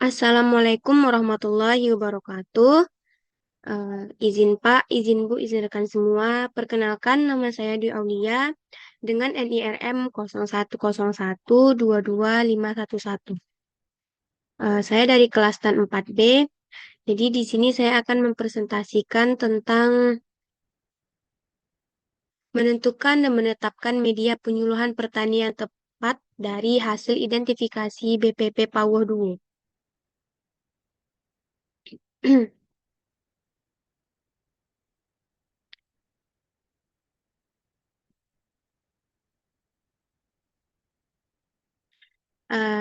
Assalamualaikum warahmatullahi wabarakatuh. Izin Pak, izin Bu, izin rekan semua. Perkenalkan nama saya Dwi Aulia dengan NIRM 0101222511. Saya dari kelas TAN 4B. Jadi di sini saya akan mempresentasikan tentang menentukan dan menetapkan media penyuluhan pertanian tepat dari hasil identifikasi BPP Pawuh Duo.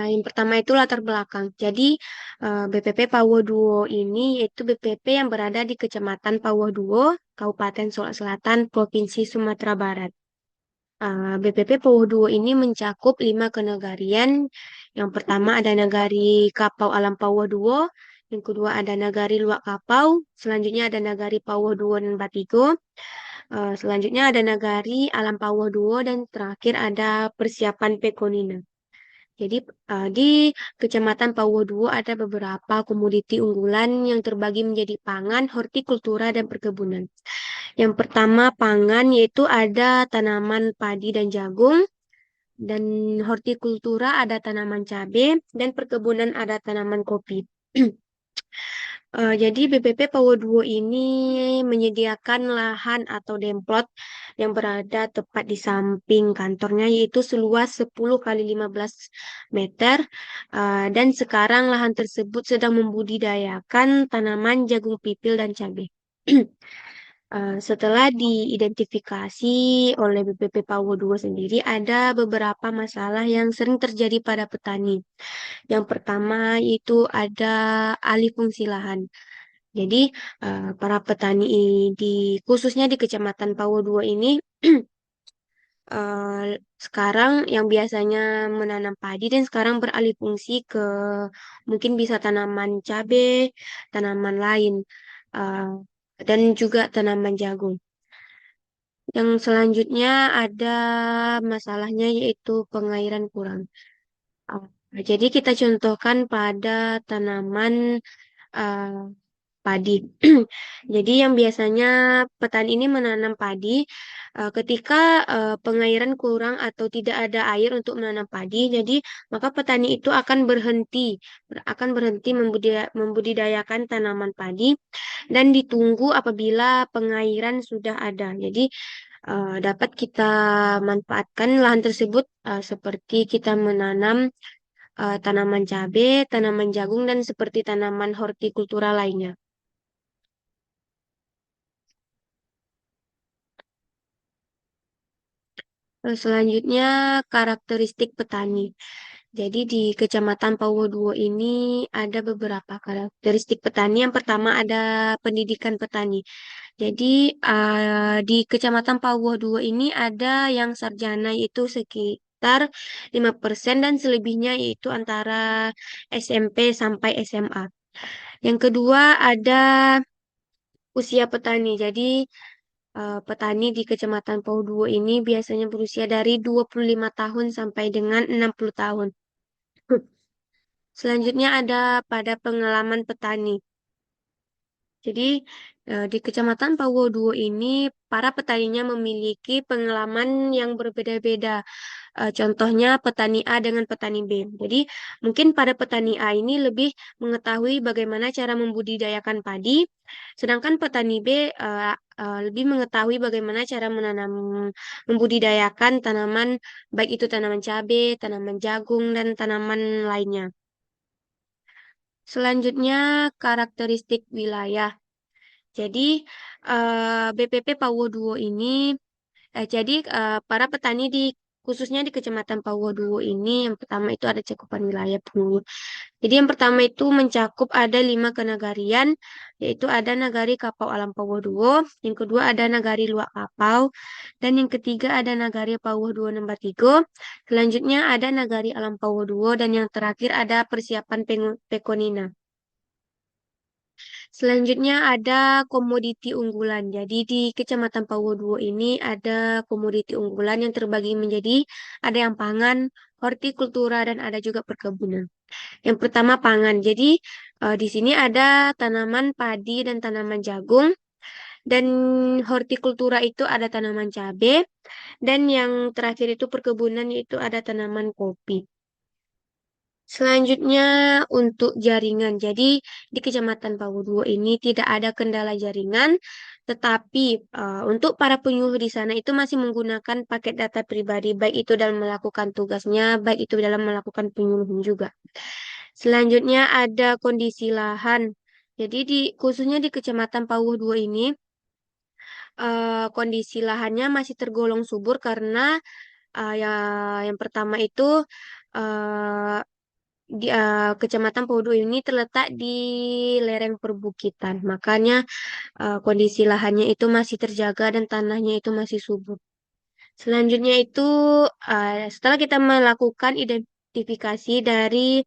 Yang pertama itu latar belakang. Jadi, BPP Pawuh Duo ini yaitu BPP yang berada di Kecamatan Pawuh Duo, Kabupaten Solok Selatan, Provinsi Sumatera Barat. BPP Pawuh Duo ini mencakup 5 kenegarian. Yang pertama ada Nagari Kapau Alam Pawuh Duo, yang kedua ada Nagari Luak Kapau, selanjutnya ada Nagari Pawuh Duo dan Batigo, selanjutnya ada Nagari Alam Pawuh Duo, dan terakhir ada Persiapan Pekonina. Jadi di Kecamatan Pawuduo ada beberapa komoditi unggulan yang terbagi menjadi pangan, hortikultura, dan perkebunan. Yang pertama pangan yaitu ada tanaman padi dan jagung, dan hortikultura ada tanaman cabai, dan perkebunan ada tanaman kopi. Jadi BPP Pawuduo ini menyediakan lahan atau demplot yang berada tepat di samping kantornya yaitu seluas 10 kali 15 meter. Dan sekarang lahan tersebut sedang membudidayakan tanaman jagung pipil dan cabai. Setelah diidentifikasi oleh BPP Pawuduo sendiri, ada beberapa masalah yang sering terjadi pada petani. Yang pertama itu ada alih fungsi lahan. Jadi, para petani khususnya di Kecamatan Pawuduo ini sekarang yang biasanya menanam padi dan sekarang beralih fungsi ke mungkin bisa tanaman cabai, tanaman lain, uh, dan juga tanaman jagung. Yang selanjutnya ada masalahnya yaitu pengairan kurang. Uh, jadi kita contohkan pada tanaman uh, padi. Jadi yang biasanya petani ini menanam padi ketika pengairan kurang atau tidak ada air untuk menanam padi, jadi maka petani itu akan berhenti membudidayakan tanaman padi dan ditunggu apabila pengairan sudah ada. Jadi dapat kita manfaatkan lahan tersebut seperti kita menanam tanaman cabai, tanaman jagung, dan seperti tanaman hortikultura lainnya. Selanjutnya, karakteristik petani. Jadi di Kecamatan Pawuduo ini ada beberapa karakteristik petani. Yang pertama ada pendidikan petani. Jadi di Kecamatan Pawuduo ini ada yang sarjana yaitu sekitar 5% dan selebihnya yaitu antara SMP sampai SMA. Yang kedua ada usia petani. Jadi petani di Kecamatan Pauduo ini biasanya berusia dari 25 tahun sampai dengan 60 tahun. Selanjutnya ada pada pengalaman petani. Jadi di Kecamatan Pauduo ini para petaninya memiliki pengalaman yang berbeda-beda. Contohnya petani A dengan petani B. Jadi mungkin pada petani A ini lebih mengetahui bagaimana cara membudidayakan padi, sedangkan petani B lebih mengetahui bagaimana cara membudidayakan tanaman, baik itu tanaman cabai, tanaman jagung, dan tanaman lainnya. Selanjutnya karakteristik wilayah. Jadi BPP Pawuduo ini jadi para petani khususnya di Kecamatan Pawuduo ini yang pertama itu ada cakupan wilayah penduduk. Jadi yang pertama itu mencakup ada 5 kenagarian, yaitu ada Nagari Kapau Alam Pawuduo, yang kedua ada Nagari Luak Kapau, dan yang ketiga ada Nagari Pawuduo Nomor 3. Selanjutnya ada Nagari Alam Pawuduo dan yang terakhir ada Persiapan Pekonina. Selanjutnya ada komoditi unggulan. Jadi di Kecamatan Pawoduo ini ada komoditi unggulan yang terbagi menjadi ada yang pangan, hortikultura, dan ada juga perkebunan. Yang pertama pangan. Jadi di sini ada tanaman padi dan tanaman jagung. Dan hortikultura itu ada tanaman cabai. Dan yang terakhir itu perkebunan yaitu ada tanaman kopi. Selanjutnya untuk jaringan. Jadi di Kecamatan Pawuduo ini tidak ada kendala jaringan, tetapi untuk para penyuluh di sana itu masih menggunakan paket data pribadi, baik itu dalam melakukan tugasnya, baik itu dalam melakukan penyuluhan juga. Selanjutnya ada kondisi lahan. Jadi khususnya di Kecamatan Pawuduo ini kondisi lahannya masih tergolong subur karena ya yang pertama itu eh, Kecamatan Paudo ini terletak di lereng perbukitan. Makanya kondisi lahannya itu masih terjaga dan tanahnya itu masih subur. Selanjutnya itu setelah kita melakukan identifikasi dari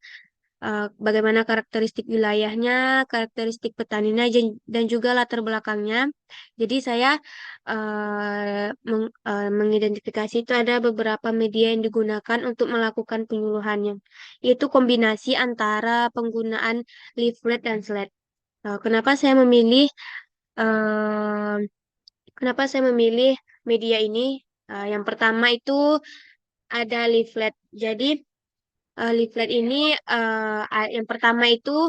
bagaimana karakteristik wilayahnya, karakteristik petaninya, dan juga latar belakangnya. Jadi saya mengidentifikasi itu ada beberapa media yang digunakan untuk melakukan penyuluhannya, yaitu kombinasi antara penggunaan leaflet dan slide. Kenapa saya memilih eh, kenapa saya memilih media ini? Yang pertama itu ada leaflet. Jadi leaflet ini yang pertama itu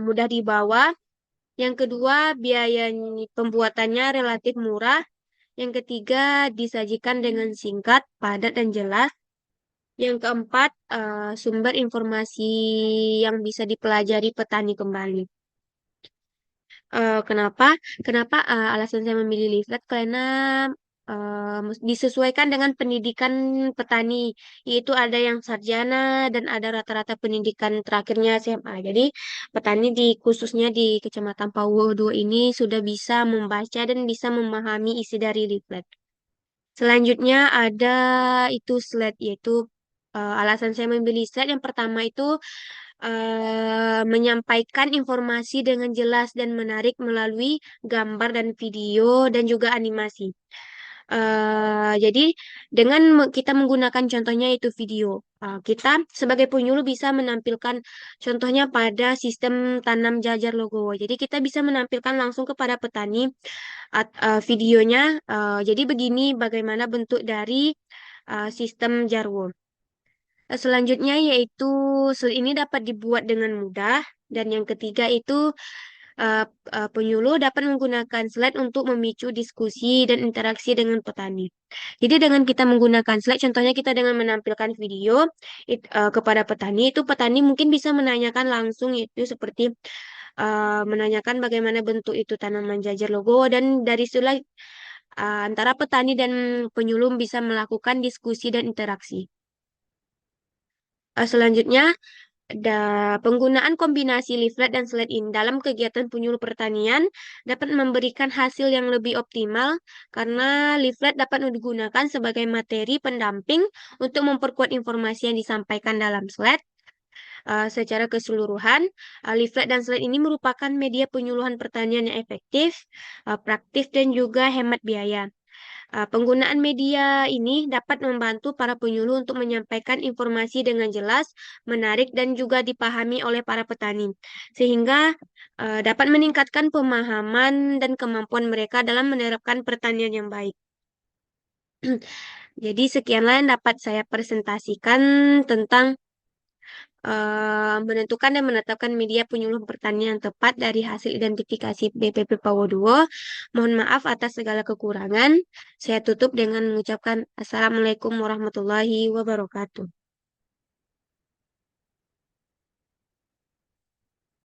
mudah dibawa. Yang kedua biaya pembuatannya relatif murah. Yang ketiga disajikan dengan singkat, padat dan jelas. Yang keempat sumber informasi yang bisa dipelajari petani kembali. Kenapa? Kenapa alasan saya memilih leaflet? Karena disesuaikan dengan pendidikan petani, yaitu ada yang sarjana dan ada rata-rata pendidikan terakhirnya SMA. Jadi petani khususnya di Kecamatan Pawodo ini sudah bisa membaca dan bisa memahami isi dari leaflet. Selanjutnya ada itu slide, yaitu alasan saya memilih slide yang pertama itu menyampaikan informasi dengan jelas dan menarik melalui gambar dan video dan juga animasi. Jadi dengan kita menggunakan contohnya itu video, kita sebagai penyuluh bisa menampilkan contohnya pada sistem tanam jajar logo. Jadi kita bisa menampilkan langsung kepada petani videonya. Jadi begini bagaimana bentuk dari sistem jarwo. Selanjutnya yaitu ini dapat dibuat dengan mudah dan yang ketiga itu uh, penyuluh dapat menggunakan slide untuk memicu diskusi dan interaksi dengan petani. Jadi dengan kita menggunakan slide, contohnya kita dengan menampilkan video kepada petani, itu petani mungkin bisa menanyakan langsung itu seperti menanyakan bagaimana bentuk itu tanaman jajar logo dan dari situlah antara petani dan penyuluh bisa melakukan diskusi dan interaksi. Selanjutnya, penggunaan kombinasi leaflet dan slide in dalam kegiatan penyuluh pertanian dapat memberikan hasil yang lebih optimal karena leaflet dapat digunakan sebagai materi pendamping untuk memperkuat informasi yang disampaikan dalam slide. Secara keseluruhan, leaflet dan slide ini merupakan media penyuluhan pertanian yang efektif, praktis, dan juga hemat biaya. Penggunaan media ini dapat membantu para penyuluh untuk menyampaikan informasi dengan jelas, menarik, dan juga dipahami oleh para petani, sehingga dapat meningkatkan pemahaman dan kemampuan mereka dalam menerapkan pertanian yang baik. Jadi sekianlah yang dapat saya presentasikan tentang menentukan dan menetapkan media penyuluh pertanian yang tepat dari hasil identifikasi BPP Pawoduo. Mohon maaf atas segala kekurangan. Saya tutup dengan mengucapkan Assalamualaikum warahmatullahi wabarakatuh.